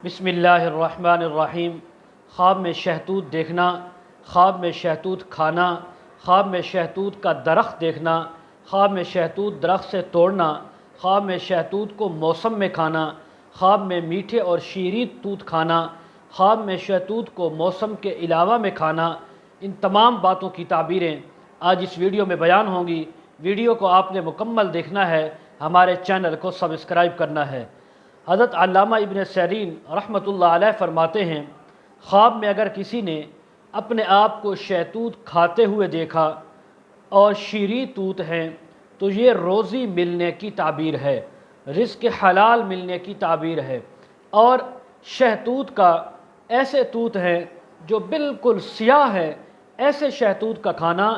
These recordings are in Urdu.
بسم اللہ الرحمن الرحیم۔ خواب میں شہتوت دیکھنا، خواب میں شہتوت کھانا، خواب میں شہتوت کا درخت دیکھنا، خواب میں شہتوت درخت سے توڑنا، خواب میں شہتوت کو موسم میں کھانا، خواب میں میٹھے اور شیریں توت کھانا، خواب میں شہتوت کو موسم کے علاوہ میں کھانا، ان تمام باتوں کی تعبیریں آج اس ویڈیو میں بیان ہوں گی۔ ویڈیو کو آپ نے مکمل دیکھنا ہے، ہمارے چینل کو سبسکرائب کرنا ہے۔ حضرت علامہ ابن سیرین رحمۃ اللہ علیہ فرماتے ہیں، خواب میں اگر کسی نے اپنے آپ کو شہتوت کھاتے ہوئے دیکھا اور شیریں توت ہیں تو یہ روزی ملنے کی تعبیر ہے، رزق حلال ملنے کی تعبیر ہے۔ اور شہتوت کا ایسے توت ہیں جو بالکل سیاہ ہے، ایسے شہتوت کا کھانا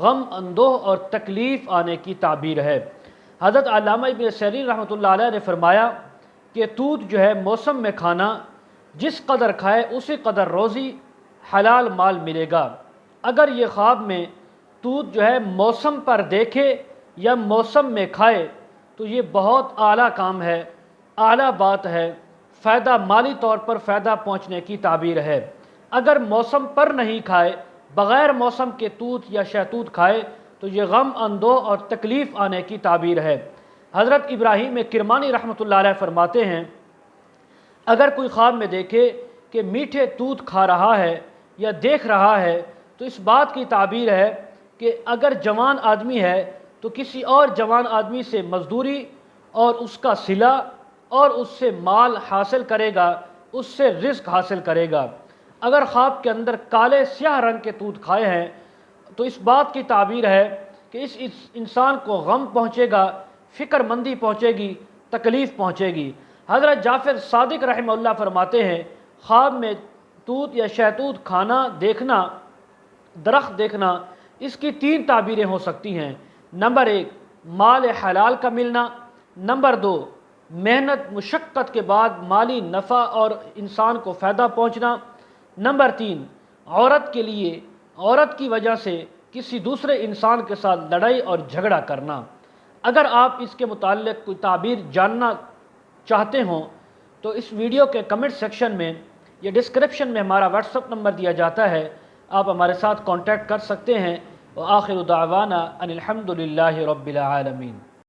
غم اندوہ اور تکلیف آنے کی تعبیر ہے۔ حضرت علامہ ابن سیرین رحمۃ اللہ علیہ نے فرمایا کہ توت جو ہے موسم میں کھانا، جس قدر کھائے اسی قدر روزی حلال مال ملے گا۔ اگر یہ خواب میں توت جو ہے موسم پر دیکھے یا موسم میں کھائے تو یہ بہت اعلیٰ کام ہے، اعلیٰ بات ہے، فائدہ مالی طور پر فائدہ پہنچنے کی تعبیر ہے۔ اگر موسم پر نہیں کھائے، بغیر موسم کے توت یا شہتوت کھائے تو یہ غم اندوہ اور تکلیف آنے کی تعبیر ہے۔ حضرت ابراہیم کرمانی رحمۃ اللہ علیہ فرماتے ہیں، اگر کوئی خواب میں دیکھے کہ میٹھے توت کھا رہا ہے یا دیکھ رہا ہے تو اس بات کی تعبیر ہے کہ اگر جوان آدمی ہے تو کسی اور جوان آدمی سے مزدوری اور اس کا صلہ اور اس سے مال حاصل کرے گا، اس سے رزق حاصل کرے گا۔ اگر خواب کے اندر کالے سیاہ رنگ کے توت کھائے ہیں تو اس بات کی تعبیر ہے کہ اس انسان کو غم پہنچے گا، فکر مندی پہنچے گی، تکلیف پہنچے گی۔ حضرت جعفر صادق رحمہ اللہ فرماتے ہیں، خواب میں توت یا شہتوت کھانا دیکھنا، درخت دیکھنا، اس کی 3 تعبیریں ہو سکتی ہیں۔ نمبر 1 مال حلال کا ملنا، نمبر 2 محنت مشقت کے بعد مالی نفع اور انسان کو فائدہ پہنچنا، نمبر 3 عورت کے لیے عورت کی وجہ سے کسی دوسرے انسان کے ساتھ لڑائی اور جھگڑا کرنا۔ اگر آپ اس کے متعلق کوئی تعبیر جاننا چاہتے ہوں تو اس ویڈیو کے کمنٹ سیکشن میں یا ڈسکرپشن میں ہمارا واٹس ایپ نمبر دیا جاتا ہے، آپ ہمارے ساتھ کانٹیکٹ کر سکتے ہیں۔ وآخر دعوانا ان الحمد للہ رب العالمین۔